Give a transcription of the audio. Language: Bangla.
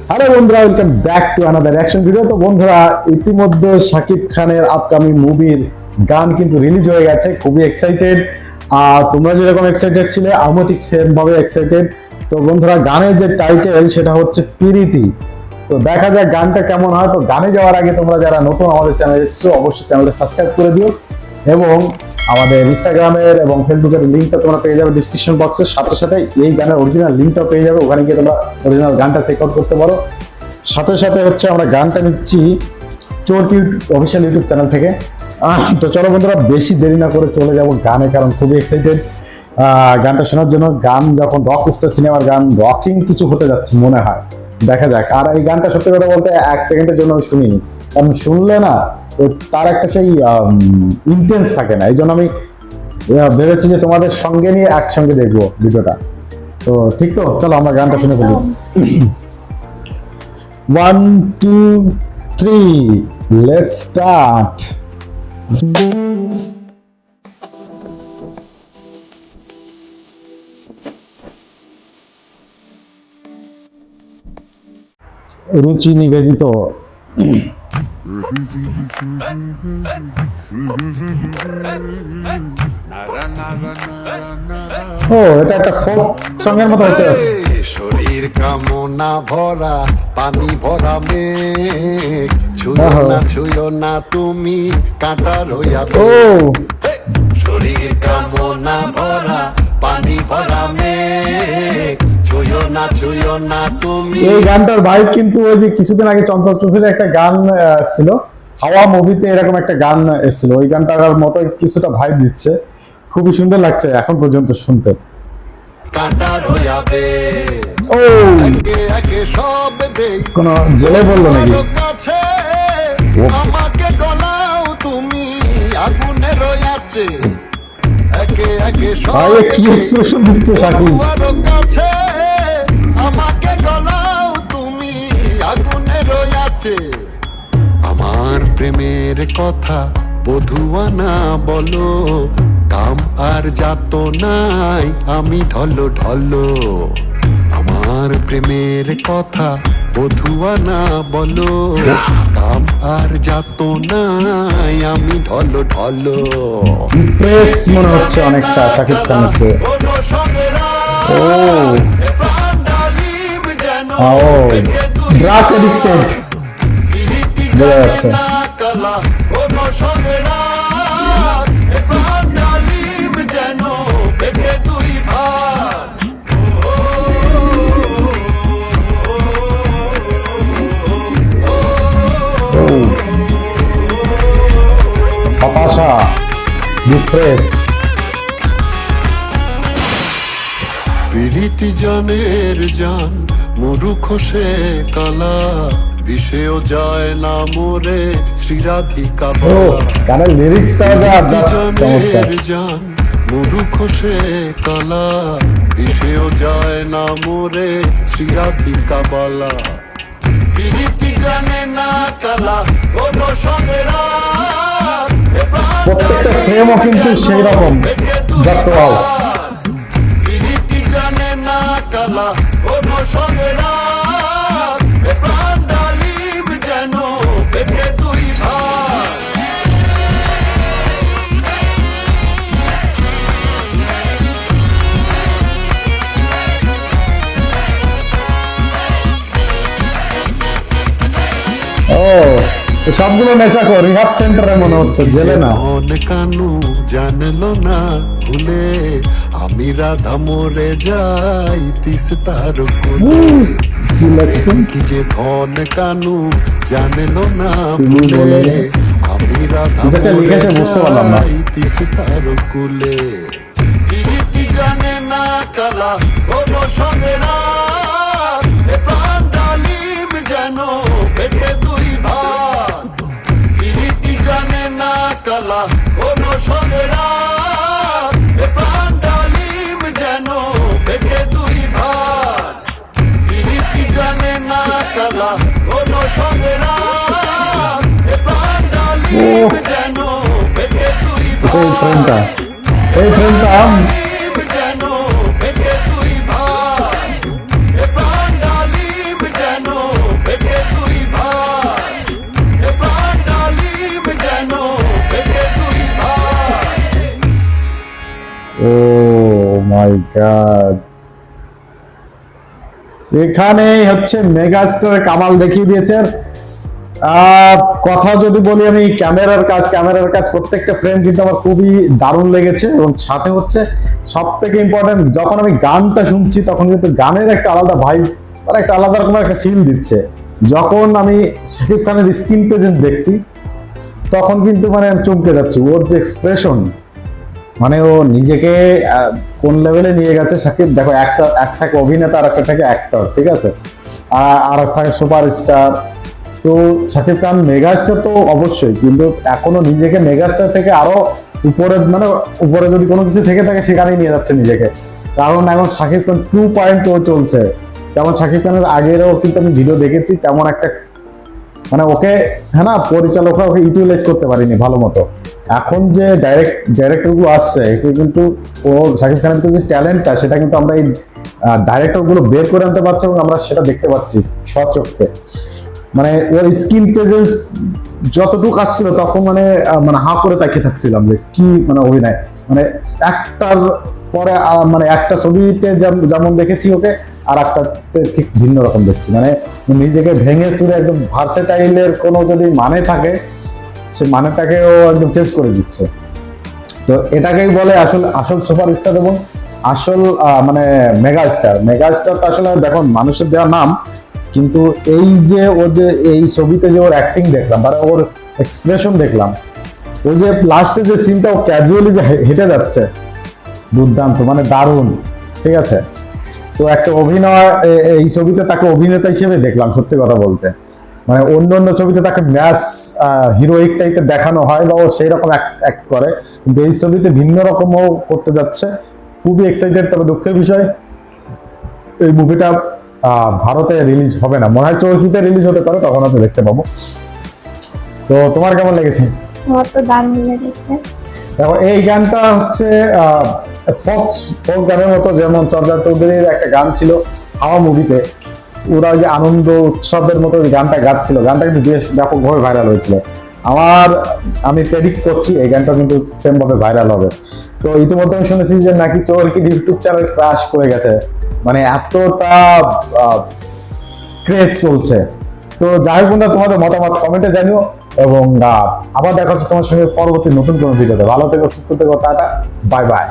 হ্যালো বন্ধুরা, welcome back to another action video. তো বন্ধুরা, ইতিমধ্যে শাকিব খানের আপকামিং মুভির গান কিন্তু রিলিজ হয়ে গেছে। খুবই এক্সাইটেড। আর তোমরা যেরকম এক্সাইটেড ছিলে, আমিও ঠিক সেম ভাবে এক্সাইটেড। তো বন্ধুরা, গানের যে টাইটেল সেটা হচ্ছে প্রীতি। তো দেখা যাক গানটা কেমন হয়। তো গানে যাওয়ার আগে তোমরা যারা নতুন আমাদের চ্যানেলে এসেছো, অবশ্যই চ্যানেলটা সাবস্ক্রাইব করে দিও এবং আমাদের ইনস্টাগ্রামের এবং ফেসবুকের লিঙ্কটা তোমরা পেয়ে যাবে ডিসক্রিপশন বক্সের সাথে সাথে। এই গানের অরিজিনাল লিঙ্কটাও পেয়ে যাবে, ওখানে গিয়ে তোমরা অরিজিনাল গানটা চেক আউট করতে পারো। সাথে সাথে হচ্ছে আমরা গানটা নিচ্ছি চোরকি অফিসিয়াল ইউটিউব চ্যানেল থেকে। তো চলো বন্ধুরা, বেশি দেরি না করে চলে যাবো গানে, কারণ খুবই এক্সাইটেড গানটা শোনার জন্য। গান যখন রক স্টার সিনেমার গান, রকিং কিছু হতে যাচ্ছে মনে হয়, দেখা যাক। আর এই গানটা সত্যি কথা বলতে এক সেকেন্ডের জন্য আমি শুনিনি, কারণ শুনলে না তার একটা সেই ইন্টেন্স থাকে না। এই জন্য আমি ভেবেছি যে তোমাদের সঙ্গে নিয়ে একসঙ্গে দেখবো ভিডিওটা। তো ঠিক তো, চলো আমরা গানটা শুনে ফেলি। 1 2 3 লেটস স্টার্ট। রুচি নিবেদিত। ও, এটা একটা ফোক সঙ্গের মতো হতে যাচ্ছে। শরীর কামনা ভরা, পানি ভরা মেঘ, ছুঁয়ো না তুমি কাঁটা রইয়া। ও, শরীর কামনা ভরা, পানি ভরা মেঘ, ছুঁয়ো না তুমি। এই গানটার ভাইব কিন্তু ওই যে কিছুদিন আগে চঞ্চল চৌধুরীর একটা গান ছিল, হাওয়া মুভিতে এরকম একটা গান এসেছিল, ওই গানটার মতো কিছুটা ভাইব দিচ্ছে। খুবই সুন্দর লাগছে এখন পর্যন্ত শুনতে। ও, কোন জেলে বললো নাকি? আমাকে গলাও তুমি আগুনে রয়াছে, একে একে ভাই কি এক্সপ্রেশন দিচ্ছে শাকিব। কাছে আমাকে গলাও তুমি আগুনে রয়াছে। আমার প্রেমের কথা বধুয়া না বলো, কাম আর যাত নাই আমি ঢলো ঢলো। আমার প্রেমের কথা বধুয়া না বলো, কাম আর যাত নাই আমি ঢলো ঢলো। প্রেস মনে হচ্ছে অনেকটা শাকিব খানকে। ও, ড্রাগ এডিক্টেড বোঝা যাচ্ছে। হতাশা, ডিপ্রেস। প্রীতি জানের জান, মুরুখ সে কালা, বিষেও যায় না মোরে শ্রীরাধিকা বলা। গানের লিরিক্সটা জানের জান, মুরুখ সে কালা, বিষেও যায় না মোরে শ্রীরাধিকা বলা। প্রীতি জানে না কালা, কোন সংগ্রাম, প্রত্যেকটা ফ্রেমও কিন্তু সেই রকম। Just wow. প্রীতি জানে না কালা, কোন সংগ্রাম, প্রাণ ডালিম যেন পেটে দুই ভাগ। ও, সবগুলো নেশা কর, রিহাব সেন্টারে মনে হচ্ছে, জেলে না। কানু জানলো না ভুলে, আমি রাধা মরে যাই তিস্তার কোলে। কি যে ধন কানু জানলো না ভুলে, আমি রাধা মরে যাই তিস্তার কোলে। প্রীতি জানে না কালা, কোন সংগ্রাম, প্রাণ ডালিম যেন পেটে দুই ভাগ। প্রীতি জানে না কালা, কোন সংগ্রাম, প্রাণ ডালিম যেন পেটে দুই ভাগ। প্রীতি জানে না কালা, কোন সংগ্রাম, প্রাণ ডালিম যেন পেটে দুই ভাগ। এই ফ্রেমটা যেন পেটে দুই ভাগ, প্রাণ ডালিম যেন গড, এখানেই হচ্ছে মেগাস্টারের কামাল দেখিয়ে দিয়েছে। কথা যদি বলি আমি ক্যামেরার কাজ প্রত্যেকটা ফ্রেম কিন্তু আমার খুবই দারুণ লেগেছে, এবং সাথে হচ্ছে সব থেকে ইম্পর্টেন্ট, যখন আমি গানটা শুনছি তখন কিন্তু গানের একটা আলাদা ভাইব, আর একটা আলাদা রকমের একটা ফিল দিচ্ছে। যখন আমি শাকিব খানের স্ক্রিন প্রেজেন্স দেখছি তখন কিন্তু মানে আমি চমকে যাচ্ছি, ওর যে এক্সপ্রেশন, মানে ও নিজেকে কোন লেভেলে নিয়ে গেছে শাকিব। দেখো, এক থাকে অভিনেতা আর একটা থাকে অ্যাক্টর, ঠিক আছে, আর এক থাকে সুপারস্টার। তো শাকিব খান মেগাস্টার তো অবশ্যই, কিন্তু এখনো নিজেকে মেগাস্টার থেকে আরো উপরে, মানে উপরে যদি কোনো কিছু থেকে থাকে সেখানেই নিয়ে যাচ্ছে নিজেকে। কারণ এখন শাকিব খান 2.0 চলছে। যেমন শাকিব খানের আগেরও কিন্তু আমি ভিডিও দেখেছি, তেমন একটা মানে ওকে, হ্যাঁ না, পরিচালকরা ওকে ইউটিলাইজ করতে পারিনি ভালো মতো। এখন যে ডাইরেক্টর গুলো আসছে, একে কিন্তু ও শাকিব খানের যে ট্যালেন্টটা, সেটা কিন্তু আমরা এই ডাইরেক্টর গুলো বের করে আনতে পারছি, এবং আমরা সেটা দেখতে পাচ্ছি স্বচক্ষে। মানে ওর স্ক্রিন প্রেজেন্স যতটুকু আসছিল তখন মানে হা করে তাকিয়ে থাকছিলাম যে কি মানে অভিনয়, মানে একটার পরে মানে একটা ছবিতে যেমন দেখেছি ওকে, আর একটাতে ঠিক ভিন্ন রকম দেখছি। মানে নিজেকে ভেঙে চুরে একদম ভার্সেটাইলের কোনো যদি মানে থাকে, সে মানেটাকে ও একদম চেঞ্জ করে দিচ্ছে। তো এটাকেই বলে আসল সুপারস্টার এবং আসল মানে মেগাস্টার তো আসলে দেখুন মানুষের দেওয়া নাম, কিন্তু এই যে ওর যে এই ছবিতে যে ওর অ্যাক্টিং দেখলাম বা ওর এক্সপ্রেশন দেখলাম, ওই যে লাস্টে যে সিনটা ও ক্যাজুয়ালি যে হেঁটে যাচ্ছে, দুর্দান্ত, মানে দারুণ, ঠিক আছে। তো একটা অভিনয়, এই ছবিতে তাকে অভিনেতা হিসেবে দেখলাম সত্যি কথা বলতে। মানে অন্য ছবিতে তাকে ম্যাস হিরোইক টাইপের দেখানো হয় বা ও সেই রকম অ্যাক্ট করে, কিন্তু এই ছবিতে ভিন্ন রকমও করতে যাচ্ছে। খুবই এক্সাইটেড। তবে দুঃখের বিষয়, এই মুভিটা ভারতে রিলিজ হবে না, মনে হয় চরকিতে রিলিজ হতে পারে, তখন হয়তো দেখতে পাবো। তো তোমার কেমন লেগেছে? আমার তো দারুণ লেগেছে। দেখো, এই গানটা হচ্ছে ফোক গানের মতো, যেমন চর্যা চৌধুরীর একটা গান ছিল হাওয়া মুভিতে, ওরা যে আনন্দ উৎসবের মতো গানটা গাচ্ছিল, গানটা কিন্তু বেশ ব্যাপকভাবে ভাইরাল হয়েছিল। আমি প্রেডিক্ট করছি এই গানটা কিন্তু সেম ভাবে ভাইরাল হবে। তো ইতিমধ্যে আমি শুনেছি যে নাকি চোরকি ইউটিউব চ্যানেল ক্রাশ করে গেছে, মানে এতটা ক্রেজ চলছে। তো যাই হোক বন্ধুরা, তোমাদের মতামত কমেন্টে জানিও, এবং আবার দেখা হচ্ছে তোমার সঙ্গে পরবর্তী নতুন কোনো ভিডিওতে। ভালো থেকো, সুস্থ থেকো, টাটা, বাই বাই।